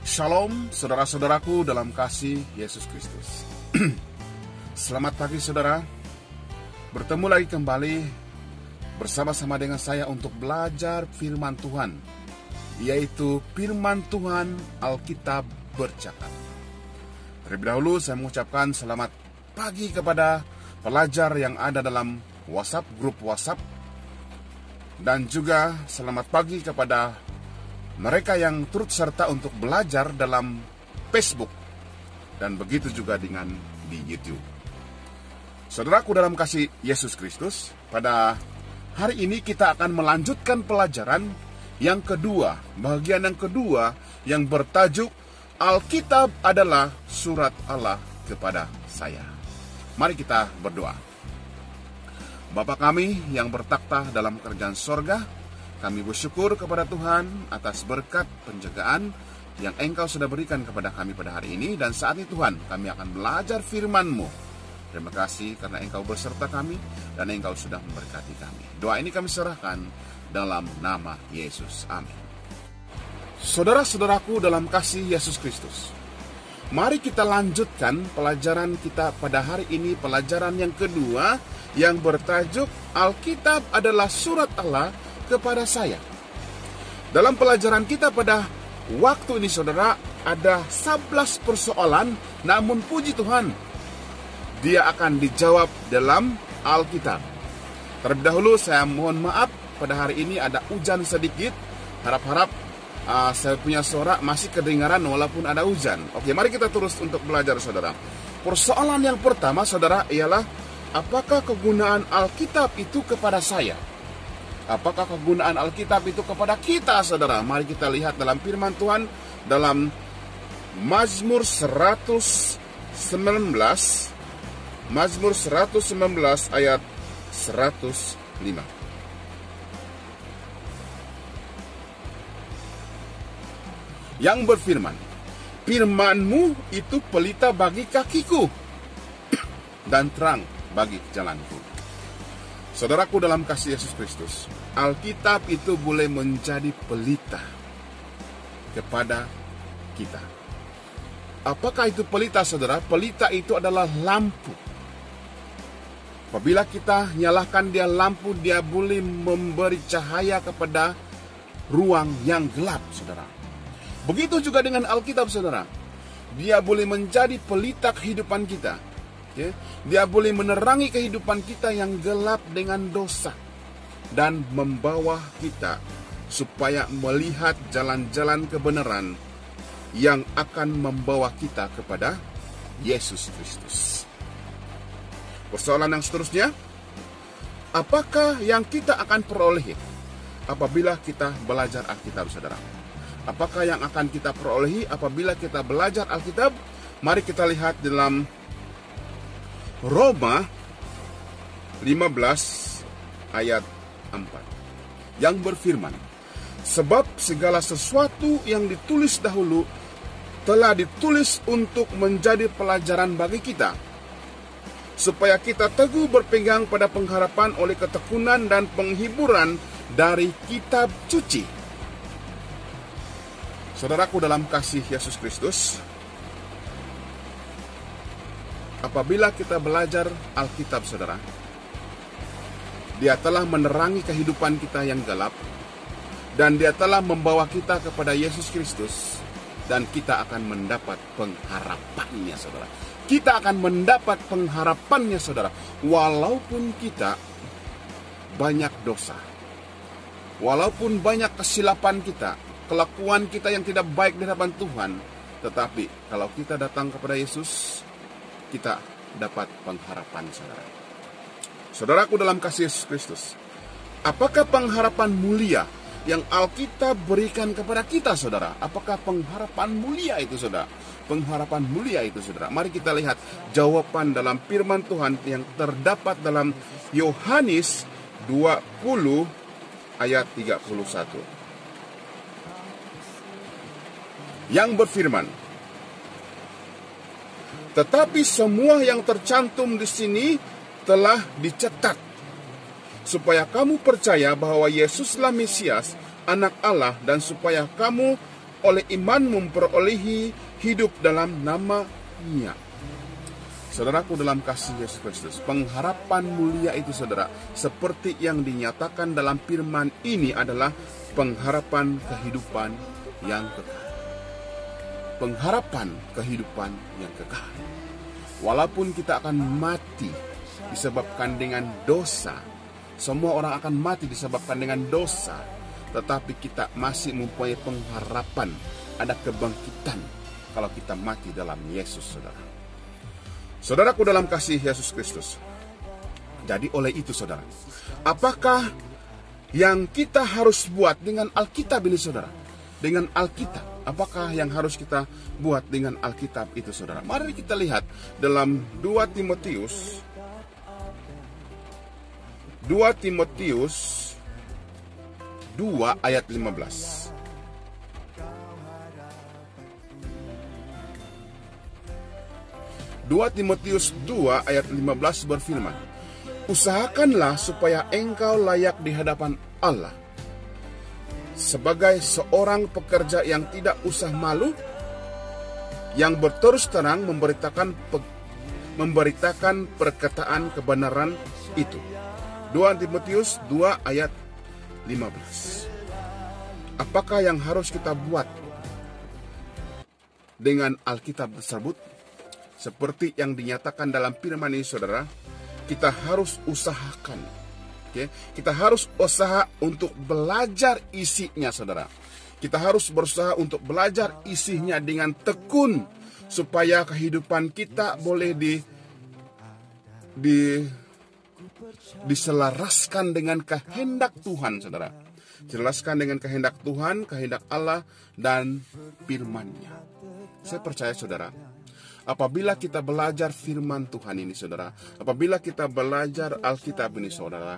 Shalom saudara-saudaraku dalam kasih Yesus Kristus. Selamat pagi saudara. Bertemu lagi kembali bersama-sama dengan saya untuk belajar firman Tuhan, yaitu firman Tuhan Alkitab bercakap. Terlebih dahulu saya mengucapkan selamat pagi kepada pelajar yang ada dalam grup WhatsApp, dan juga selamat pagi kepada mereka yang turut serta untuk belajar dalam Facebook, dan begitu juga dengan di YouTube. Saudaraku dalam kasih Yesus Kristus, pada hari ini kita akan melanjutkan pelajaran yang kedua, bagian yang kedua yang bertajuk Alkitab adalah surat Allah kepada saya. Mari kita berdoa. Bapa kami yang bertakhta dalam kerajaan sorga, kami bersyukur kepada Tuhan atas berkat penjagaan yang Engkau sudah berikan kepada kami pada hari ini. Dan saat ini Tuhan, kami akan belajar firman-Mu. Terima kasih karena Engkau berserta kami dan Engkau sudah memberkati kami. Doa ini kami serahkan dalam nama Yesus. Amin. Saudara-saudaraku dalam kasih Yesus Kristus, mari kita lanjutkan pelajaran kita pada hari ini, pelajaran yang kedua yang bertajuk Alkitab adalah surat Allah kepada saya. Dalam pelajaran kita pada waktu ini saudara, ada 11 persoalan, namun puji Tuhan, dia akan dijawab dalam Alkitab. Terlebih dahulu saya mohon maaf, pada hari ini ada hujan sedikit. Harap-harap saya punya suara masih kedengaran walaupun ada hujan. Oke, mari kita terus untuk belajar saudara. Persoalan yang pertama saudara ialah, apakah kegunaan Alkitab itu kepada saya? Apakah kegunaan Alkitab itu kepada kita saudara? Mari kita lihat dalam firman Tuhan dalam Mazmur 119 ayat 105. Yang berfirman, firman-Mu itu pelita bagi kakiku dan terang bagi jalanku. Saudaraku dalam kasih Yesus Kristus, Alkitab itu boleh menjadi pelita kepada kita. Apakah itu pelita saudara? Pelita itu adalah lampu. Apabila kita nyalakan dia lampu, dia boleh memberi cahaya kepada ruang yang gelap saudara. Begitu juga dengan Alkitab saudara. Dia boleh menjadi pelita kehidupan kita. Dia boleh menerangi kehidupan kita yang gelap dengan dosa, dan membawa kita supaya melihat jalan-jalan kebenaran yang akan membawa kita kepada Yesus Kristus. Persoalan yang seterusnya, apakah yang kita akan peroleh apabila kita belajar Alkitab saudara? Apakah yang akan kita perolehi apabila kita belajar Alkitab? Mari kita lihat dalam Roma 15 ayat 4 yang berfirman, sebab segala sesuatu yang ditulis dahulu telah ditulis untuk menjadi pelajaran bagi kita, supaya kita teguh berpegang pada pengharapan oleh ketekunan dan penghiburan dari kitab suci. Saudaraku dalam kasih Yesus Kristus, apabila kita belajar Alkitab saudara, dia telah menerangi kehidupan kita yang gelap, dan dia telah membawa kita kepada Yesus Kristus, dan kita akan mendapat pengharapannya saudara. Kita akan mendapat pengharapannya saudara, walaupun kita banyak dosa, walaupun banyak kesilapan kita, kelakuan kita yang tidak baik di hadapan Tuhan, tetapi kalau kita datang kepada Yesus, kita dapat pengharapan saudara. Saudaraku dalam kasih Yesus Kristus, apakah pengharapan mulia yang Alkitab berikan kepada kita saudara? Apakah pengharapan mulia itu saudara? Pengharapan mulia itu saudara. Mari kita lihat jawaban dalam firman Tuhan yang terdapat dalam Yohanes 20 ayat 31. Yang berfirman, tetapi semua yang tercantum di sini telah dicetak, supaya kamu percaya bahwa Yesuslah Mesias, anak Allah, dan supaya kamu oleh iman memperolehi hidup dalam nama-Nya. Saudaraku dalam kasih Yesus Kristus, pengharapan mulia itu saudara, seperti yang dinyatakan dalam firman ini adalah pengharapan kehidupan yang kekal. Pengharapan kehidupan yang kekal. Walaupun kita akan mati disebabkan dengan dosa, semua orang akan mati disebabkan dengan dosa, tetapi kita masih mempunyai pengharapan, ada kebangkitan kalau kita mati dalam Yesus, saudara. Saudaraku dalam kasih Yesus Kristus. Jadi oleh itu saudara, apakah yang kita harus buat dengan Alkitab ini saudara? Dengan Alkitab, apakah yang harus kita buat dengan Alkitab itu saudara? Mari kita lihat dalam 2 Timotius 2 ayat 15. 2 Timotius 2 ayat 15 berfirman, usahakanlah supaya engkau layak di hadapan Allah sebagai seorang pekerja yang tidak usah malu, yang berterus terang memberitakan perkataan kebenaran itu. 2 Timotius 2 ayat 15. Apakah yang harus kita buat dengan Alkitab tersebut? Seperti yang dinyatakan dalam firman ini saudara, kita harus usahakan. Kita harus usaha untuk belajar isinya saudara. Kita harus berusaha untuk belajar isinya dengan tekun, supaya kehidupan kita boleh diselaraskan dengan kehendak Tuhan saudara. Jelaskan dengan kehendak Tuhan, kehendak Allah, dan firman-Nya. Saya percaya saudara, apabila kita belajar firman Tuhan ini saudara, apabila kita belajar Alkitab ini saudara,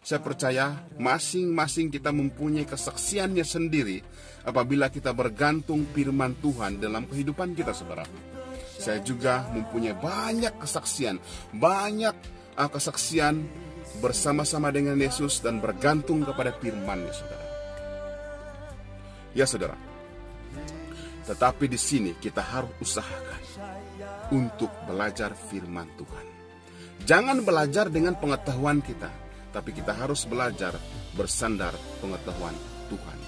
saya percaya masing-masing kita mempunyai kesaksiannya sendiri apabila kita bergantung firman Tuhan dalam kehidupan kita saudara. Saya juga mempunyai banyak kesaksian bersama-sama dengan Yesus dan bergantung kepada firman-Nya saudara. Ya saudara, tetapi di sini kita harus usahakan untuk belajar firman Tuhan. Jangan belajar dengan pengetahuan kita, tapi kita harus belajar bersandar pengetahuan Tuhan.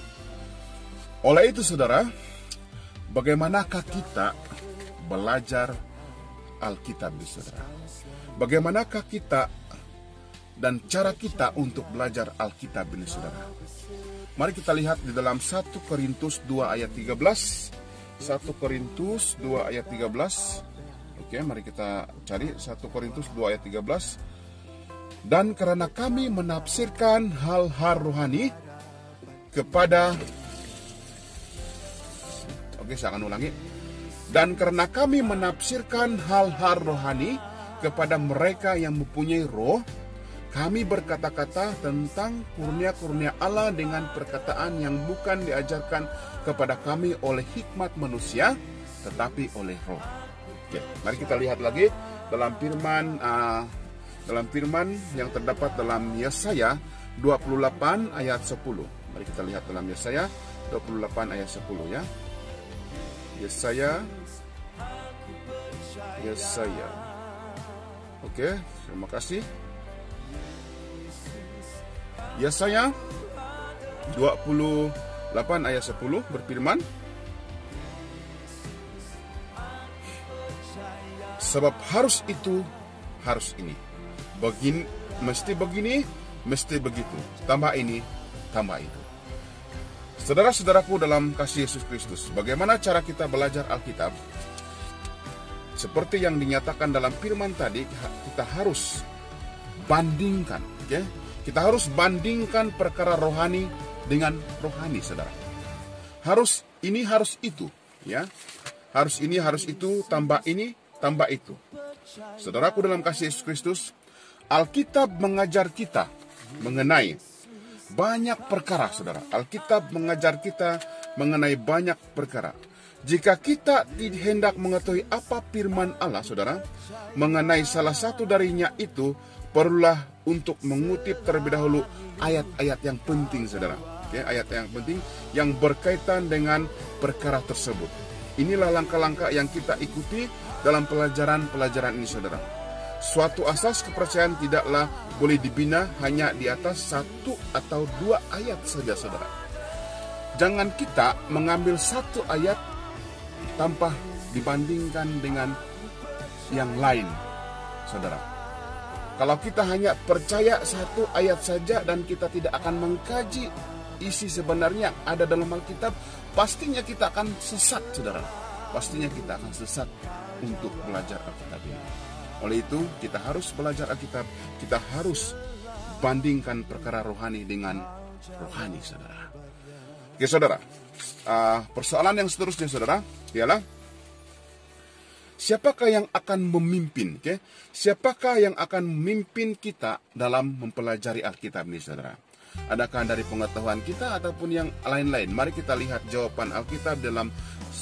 Oleh itu saudara, bagaimanakah kita belajar Alkitab saudara? Bagaimanakah kita dan cara kita untuk belajar Alkitab ini saudara? Mari kita lihat di dalam 1 Korintus 2 ayat 13. 1 Korintus 2 ayat 13. Oke, mari kita cari 1 Korintus 2 ayat 13. Dan karena kami menafsirkan hal-hal rohani kepada saya akan ulangi. Dan karena kami menafsirkan hal-hal rohani kepada mereka yang mempunyai roh, kami berkata-kata tentang kurnia-kurnia Allah dengan perkataan yang bukan diajarkan kepada kami oleh hikmat manusia, tetapi oleh roh. Oke, mari kita lihat lagi dalam firman yang terdapat dalam Yesaya 28 ayat 10. Mari kita lihat dalam Yesaya 28 ayat 10 ya. Yesaya. Oke, terima kasih. Yesaya 28 ayat 10 berfirman, sebab harus itu, harus ini. Mesti begini, mesti begitu. Tambah ini, tambah itu. Saudara-saudaraku dalam kasih Yesus Kristus, bagaimana cara kita belajar Alkitab? Seperti yang dinyatakan dalam firman tadi, kita harus bandingkan. Kita harus bandingkan perkara rohani dengan rohani, saudara. Harus ini, harus itu. Harus ini, harus itu, tambah ini, tambah itu. Saudaraku dalam kasih Yesus Kristus, Alkitab mengajar kita mengenai banyak perkara, saudara. Alkitab mengajar kita mengenai banyak perkara. Jika kita hendak mengetahui apa firman Allah, saudara, mengenai salah satu darinya itu, perlulah untuk mengutip terlebih dahulu ayat-ayat yang penting, saudara. ayat yang penting yang berkaitan dengan perkara tersebut. Inilah langkah-langkah yang kita ikuti dalam pelajaran-pelajaran ini, saudara. Suatu asas kepercayaan tidaklah boleh dibina hanya di atas 1 atau 2 ayat saja, saudara. Jangan kita mengambil 1 ayat tanpa dibandingkan dengan yang lain, saudara. Kalau kita hanya percaya 1 ayat saja dan kita tidak akan mengkaji isi sebenarnya yang ada dalam Alkitab, pastinya kita akan sesat, saudara. Pastinya kita akan sesat untuk belajar Alkitab ini. Oleh itu, kita harus belajar Alkitab, kita harus bandingkan perkara rohani dengan rohani, saudara. Oke, saudara. Persoalan yang seterusnya, saudara, ialah siapakah yang akan memimpin? Siapakah yang akan memimpin kita dalam mempelajari Alkitab ini, saudara? Adakah dari pengetahuan kita ataupun yang lain-lain? Mari kita lihat jawaban Alkitab dalam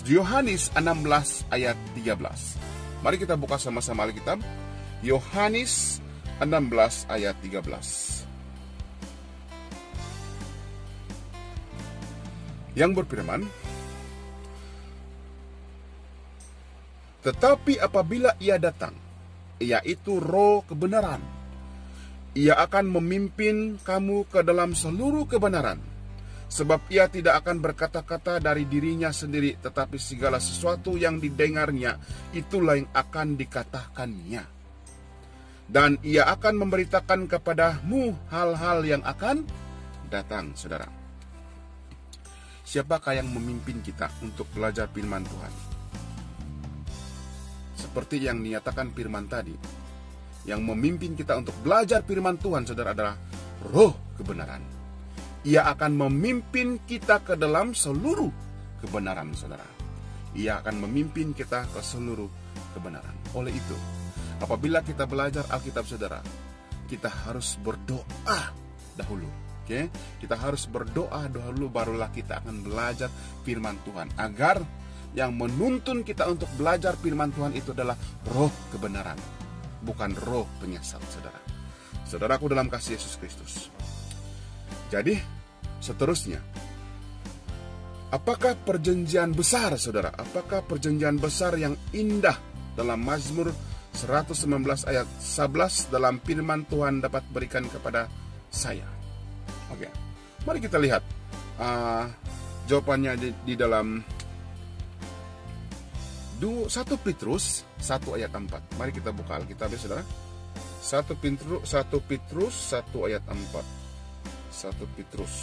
Yohanes 16 ayat 13. Mari kita buka sama-sama Alkitab. Yohanes 16 ayat 13. Yang berfirman, tetapi apabila ia datang, yaitu Roh kebenaran, ia akan memimpin kamu ke dalam seluruh kebenaran. Sebab ia tidak akan berkata-kata dari dirinya sendiri, tetapi segala sesuatu yang didengarnya, itulah yang akan dikatakannya. Dan ia akan memberitakan kepadamu hal-hal yang akan datang, saudara. Siapakah yang memimpin kita untuk belajar firman Tuhan? Seperti yang dinyatakan firman tadi, yang memimpin kita untuk belajar firman Tuhan, saudara, adalah Roh kebenaran. Ia akan memimpin kita ke dalam seluruh kebenaran, saudara. Ia akan memimpin kita ke seluruh kebenaran. Oleh itu, apabila kita belajar Alkitab, saudara, kita harus berdoa dahulu. Kita harus berdoa dahulu, barulah kita akan belajar firman Tuhan. Agar yang menuntun kita untuk belajar firman Tuhan itu adalah Roh kebenaran, bukan roh penyesat, saudara. Saudaraku dalam kasih Yesus Kristus. Jadi, seterusnya, apakah perjanjian besar, saudara? Apakah perjanjian besar yang indah dalam Mazmur 119 ayat 11 dalam firman Tuhan dapat berikan kepada saya? Oke, mari kita lihat jawabannya di dalam 1 Petrus 1 ayat 4. Mari kita buka Alkitab, ya, saudara. 1 Petrus 1 ayat 4. 1 Petrus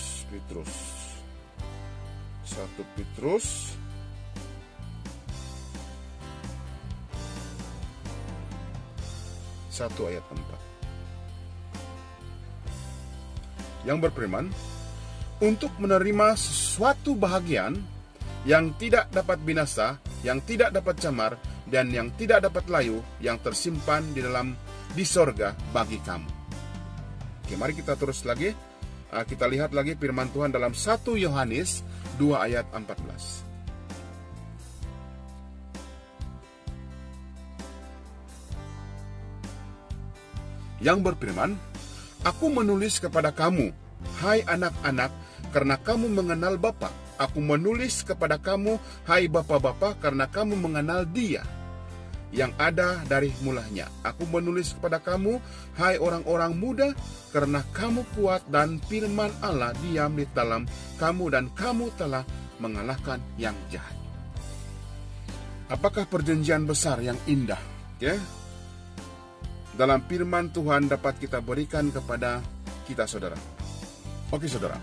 1 ayat 4 yang berfirman, untuk menerima sesuatu bahagian yang tidak dapat binasa, yang tidak dapat camar, dan yang tidak dapat layu, yang tersimpan di sorga bagi kamu. Oke, mari kita terus lagi. Kita lihat lagi firman Tuhan dalam 1 Yohanes 2 ayat 14. Yang berfirman, aku menulis kepada kamu, hai anak-anak, karena kamu mengenal Bapa. Aku menulis kepada kamu, hai bapa-bapa, karena kamu mengenal Dia yang ada dari mulanya. Aku menulis kepada kamu, hai orang-orang muda, karena kamu kuat dan firman Allah diam di dalam kamu dan kamu telah mengalahkan yang jahat. Apakah perjanjian besar yang indah, dalam firman Tuhan dapat kita berikan kepada kita, saudara? Oke, saudara.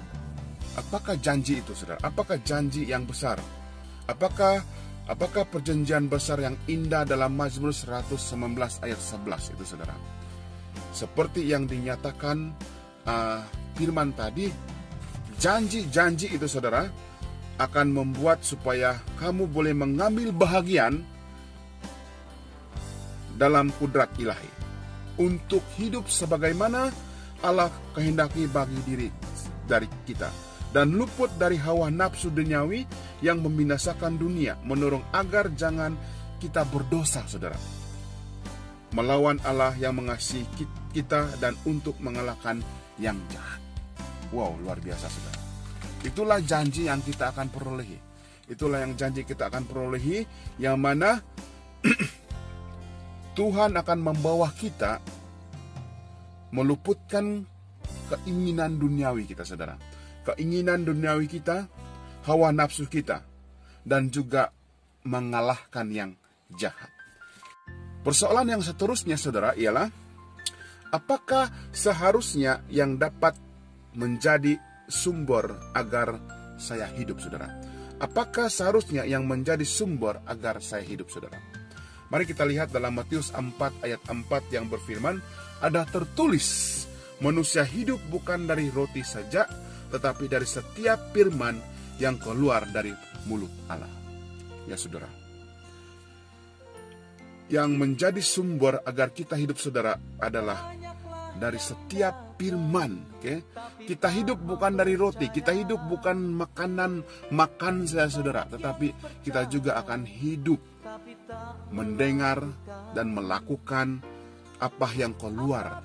Apakah janji itu, saudara? Apakah janji yang besar? Apakah perjanjian besar yang indah dalam Mazmur 119 ayat 11 itu, saudara? Seperti yang dinyatakan firman tadi, janji-janji itu, saudara, akan membuat supaya kamu boleh mengambil bahagian dalam kudrat ilahi untuk hidup sebagaimana Allah kehendaki bagi diri dari kita, dan luput dari hawa nafsu duniawi yang membinasakan dunia, menolong agar jangan kita berdosa, saudara, melawan Allah yang mengasihi kita dan untuk mengalahkan yang jahat. Wow, luar biasa, saudara. Itulah janji yang kita akan perolehi. Itulah yang janji kita akan perolehi, yang mana Tuhan akan membawa kita meluputkan keinginan duniawi kita, saudara. Keinginan duniawi kita, hawa nafsu kita, dan juga mengalahkan yang jahat. Persoalan yang seterusnya, saudara, ialah apakah seharusnya yang dapat menjadi sumber agar saya hidup, saudara? Apakah seharusnya yang menjadi sumber agar saya hidup, saudara? Mari kita lihat dalam Matius 4 ayat 4 yang berfirman, ada tertulis, manusia hidup bukan dari roti saja, tetapi dari setiap firman yang keluar dari mulut Allah. Ya, saudara. Yang menjadi sumber agar kita hidup, saudara, adalah dari setiap firman. Kita hidup bukan dari roti, kita hidup bukan makanan makan saja, saudara, tetapi kita juga akan hidup mendengar dan melakukan apa yang keluar,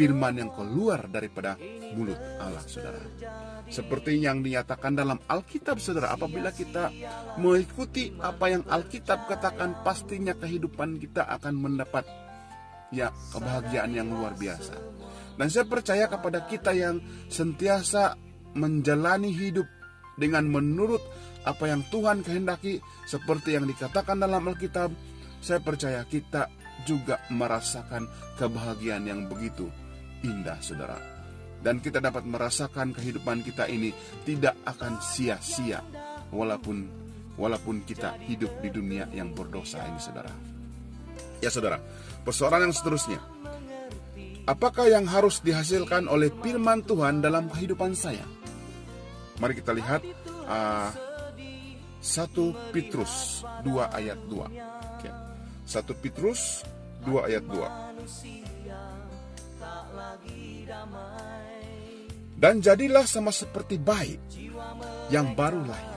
firman yang keluar daripada mulut Allah, saudara. Seperti yang dinyatakan dalam Alkitab, saudara, apabila kita mengikuti apa yang Alkitab katakan, pastinya kehidupan kita akan mendapat kebahagiaan yang luar biasa. Dan saya percaya kepada kita yang sentiasa menjalani hidup dengan menurut apa yang Tuhan kehendaki, seperti yang dikatakan dalam Alkitab, saya percaya kita juga merasakan kebahagiaan yang begitu indah, saudara. Dan kita dapat merasakan kehidupan kita ini tidak akan sia-sia walaupun kita hidup di dunia yang berdosa ini, saudara. Ya, saudara, persoalan yang seterusnya, apakah yang harus dihasilkan oleh firman Tuhan dalam kehidupan saya? Mari kita lihat 1 Petrus 2 ayat 2. 1 Petrus 2 ayat 2. Dan jadilah sama seperti bayi yang baru lahir,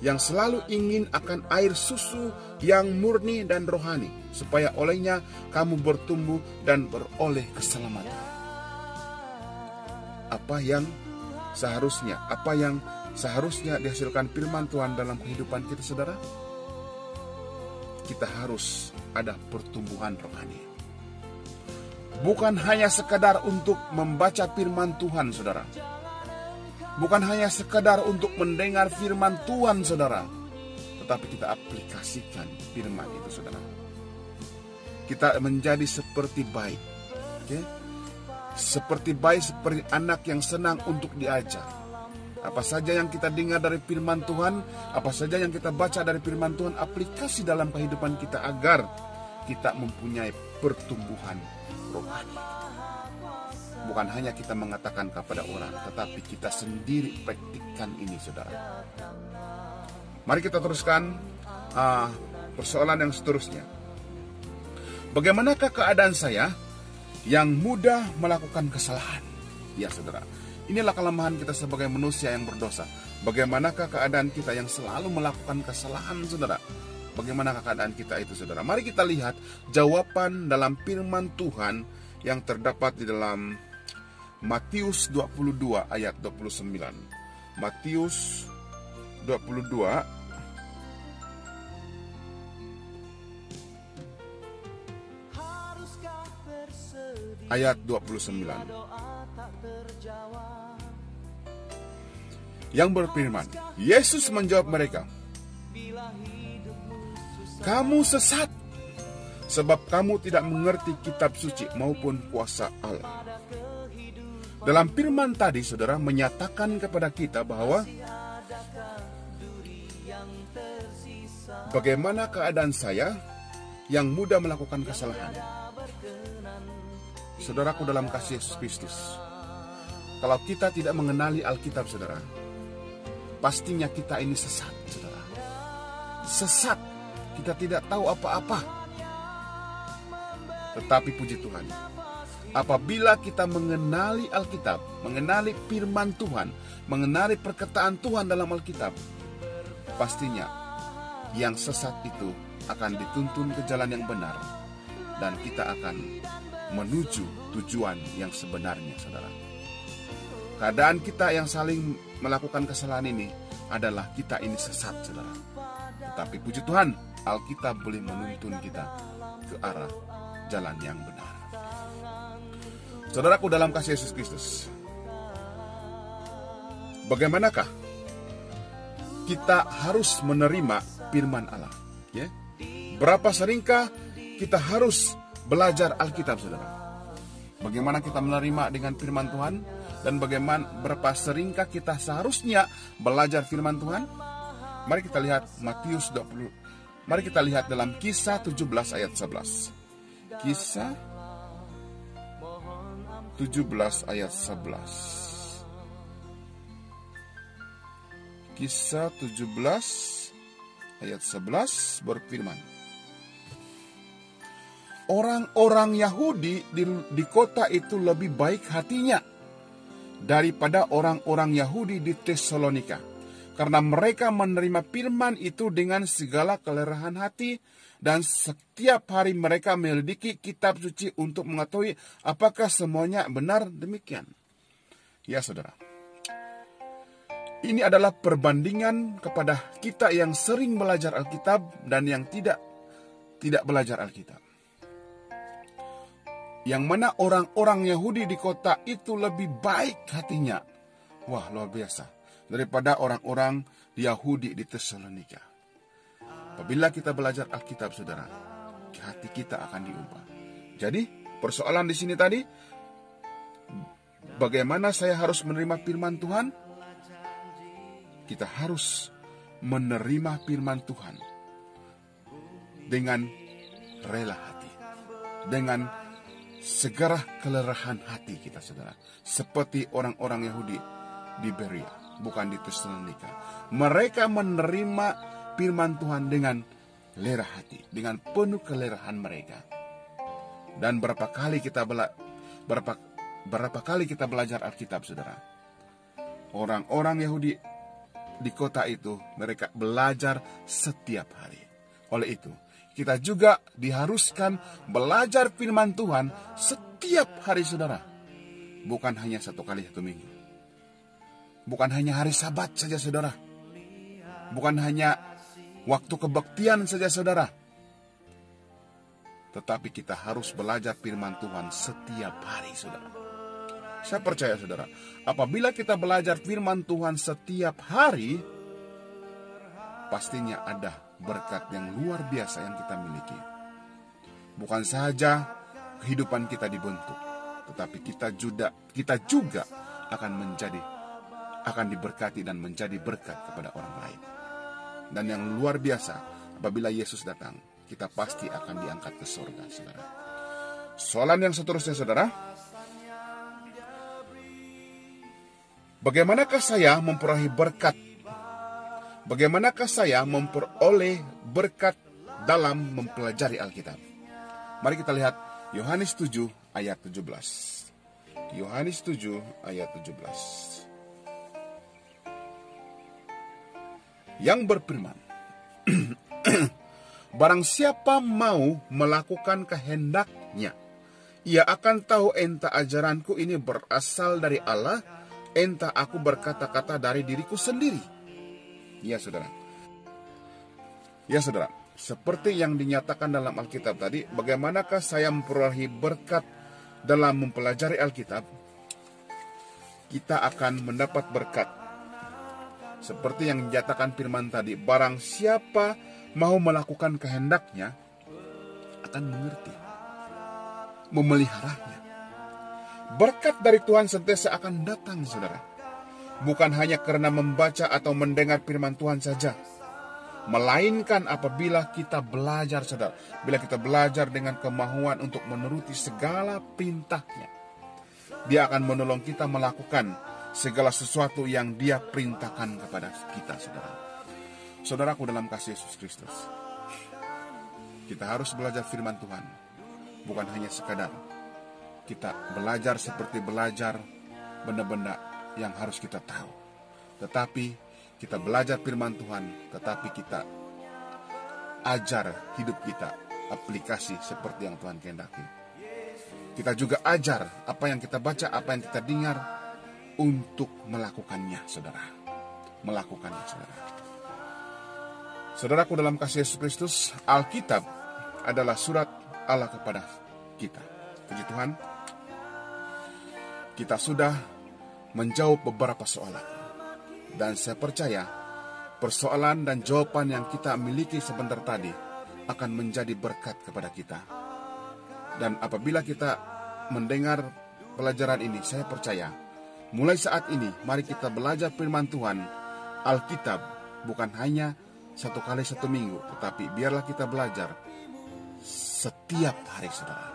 yang selalu ingin akan air susu yang murni dan rohani, supaya olehnya kamu bertumbuh dan beroleh keselamatan. Apa yang seharusnya dihasilkan firman Tuhan dalam kehidupan kita, saudara? Kita harus ada pertumbuhan rohani. Bukan hanya sekedar untuk membaca firman Tuhan, saudara. Bukan hanya sekedar untuk mendengar firman Tuhan, saudara. Tetapi kita aplikasikan firman itu, saudara. Kita menjadi seperti bayi. Seperti bayi, seperti anak yang senang untuk diajar. Apa saja yang kita dengar dari firman Tuhan, apa saja yang kita baca dari firman Tuhan, aplikasi dalam kehidupan kita agar kita mempunyai pertumbuhan rohani. Bukan hanya kita mengatakan kepada orang, tetapi kita sendiri praktikkan ini, saudara. Mari kita teruskan persoalan yang seterusnya. Bagaimanakah keadaan saya yang mudah melakukan kesalahan? Ya, saudara, inilah kelemahan kita sebagai manusia yang berdosa. Bagaimanakah keadaan kita yang selalu melakukan kesalahan, saudara? Bagaimana keadaan kita itu, saudara? Mari kita lihat jawaban dalam firman Tuhan yang terdapat di dalam Matius 22 ayat 29. Matius 22 ayat 29. Yang berfirman, Yesus menjawab mereka, kamu sesat, sebab kamu tidak mengerti kitab suci maupun kuasa Allah. Dalam firman tadi, saudara, menyatakan kepada kita bahwa bagaimana keadaan saya yang mudah melakukan kesalahan. Saudaraku dalam kasih Yesus Kristus, kalau kita tidak mengenali Alkitab, saudara, pastinya kita ini sesat, saudara. Sesat. Kita tidak tahu apa-apa. Tetapi puji Tuhan, apabila kita mengenali Alkitab, mengenali firman Tuhan, mengenali perkataan Tuhan dalam Alkitab, pastinya yang sesat itu akan dituntun ke jalan yang benar, dan kita akan menuju tujuan yang sebenarnya, saudara. keadaan kita yang saling melakukan kesalahan ini adalah kita ini sesat, saudara. Tetapi puji Tuhan, Alkitab boleh menuntun kita ke arah jalan yang benar. Saudaraku dalam kasih Yesus Kristus, bagaimanakah kita harus menerima firman Allah? Ya, berapa seringkah kita harus belajar Alkitab, saudara? Bagaimana kita menerima dengan firman Tuhan? Dan bagaimana berapa seringkah kita seharusnya belajar firman Tuhan? Mari kita lihat Matius 20. Mari kita lihat dalam Kisah 17 ayat 11. Kisah 17 ayat 11. Kisah 17 ayat 11 berfirman, orang-orang Yahudi di kota itu lebih baik hatinya daripada orang-orang Yahudi di Tesalonika, karena mereka menerima firman itu dengan segala kelerahan hati, dan setiap hari mereka menyelidiki kitab suci untuk mengetahui apakah semuanya benar demikian. Ya saudara, ini adalah perbandingan kepada kita yang sering belajar Alkitab dan yang tidak belajar Alkitab. Yang mana orang-orang Yahudi di kota itu lebih baik hatinya. Wah, luar biasa. Daripada orang-orang Yahudi di Tesalonika. Apabila kita belajar Alkitab, saudara, hati kita akan diubah. Jadi, persoalan di sini tadi, bagaimana saya harus menerima firman Tuhan? Kita harus menerima firman Tuhan dengan rela hati, dengan segera kelerahan hati kita, saudara. Seperti orang-orang Yahudi di Berea, bukan di Tesalonika. Mereka menerima firman Tuhan dengan lera hati, dengan penuh kelerahan mereka. Dan berapa kali kita belajar Alkitab, saudara. Orang-orang Yahudi di kota itu, mereka belajar setiap hari. Oleh itu, kita juga diharuskan belajar firman Tuhan setiap hari, saudara. Bukan hanya 1 kali 1 minggu. Bukan hanya hari Sabat saja, saudara. Bukan hanya waktu kebaktian saja, saudara. Tetapi kita harus belajar firman Tuhan setiap hari, saudara. Saya percaya, saudara, apabila kita belajar firman Tuhan setiap hari, pastinya ada berkat yang luar biasa yang kita miliki. Bukan saja kehidupan kita dibentuk, tetapi kita juga akan diberkati dan menjadi berkat kepada orang lain. Dan yang luar biasa, apabila Yesus datang, kita pasti akan diangkat ke surga, saudara. Soalan yang seterusnya, saudara, bagaimanakah saya memperoleh berkat? Bagaimanakah saya memperoleh berkat dalam mempelajari Alkitab? Mari kita lihat Yohanes 7 ayat 17. Yohanes 7 ayat 17. Yang berfirman, barang siapa mau melakukan kehendaknya, ia akan tahu entah ajaranku ini berasal dari Allah, entah aku berkata-kata dari diriku sendiri. Ya saudara, seperti yang dinyatakan dalam Alkitab tadi, bagaimanakah saya memperoleh berkat dalam mempelajari Alkitab? Kita akan mendapat berkat seperti yang dinyatakan firman tadi, barang siapa mau melakukan kehendaknya akan mengerti, memeliharanya. Berkat dari Tuhan sentiasa akan datang, saudara. Bukan hanya karena membaca atau mendengar firman Tuhan saja, melainkan apabila kita belajar, saudara. Bila kita belajar dengan kemahuan untuk menuruti segala perintahnya, Dia akan menolong kita melakukan segala sesuatu yang Dia perintahkan kepada kita, saudara. Saudaraku dalam kasih Yesus Kristus, kita harus belajar firman Tuhan. Bukan hanya sekadar kita belajar seperti belajar benda-benda yang harus kita tahu, tetapi kita belajar firman Tuhan, tetapi kita ajar hidup kita aplikasi seperti yang Tuhan kehendaki. Kita juga ajar apa yang kita baca, apa yang kita dengar, untuk melakukannya, saudara. Melakukannya, saudara. Saudaraku dalam kasih Yesus Kristus, Alkitab adalah surat Allah kepada kita. Puji Tuhan, kita sudah menjawab beberapa soalan. Dan saya percaya persoalan dan jawaban yang kita miliki sebentar tadi akan menjadi berkat kepada kita. Dan apabila kita mendengar pelajaran ini, saya percaya mulai saat ini mari kita belajar firman Tuhan, Alkitab, bukan hanya 1 kali 1 minggu, tetapi biarlah kita belajar setiap hari, saudara.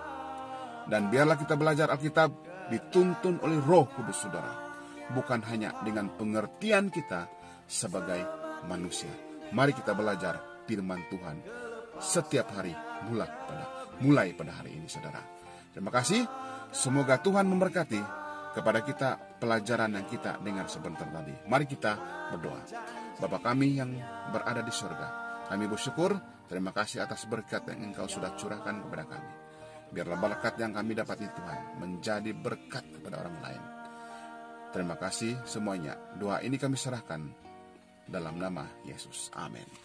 Dan biarlah kita belajar Alkitab dituntun oleh Roh Kudus, saudara, bukan hanya dengan pengertian kita sebagai manusia. Mari kita belajar firman Tuhan setiap hari, mulai pada hari ini, saudara. Terima kasih. Semoga Tuhan memberkati kepada kita pelajaran yang kita dengar sebentar tadi. Mari kita berdoa. Bapa kami yang berada di surga, kami bersyukur, terima kasih atas berkat yang Engkau sudah curahkan kepada kami. Biarlah berkat yang kami dapat itu, Tuhan, menjadi berkat kepada orang lain. Terima kasih semuanya. Doa ini kami serahkan dalam nama Yesus. Amin.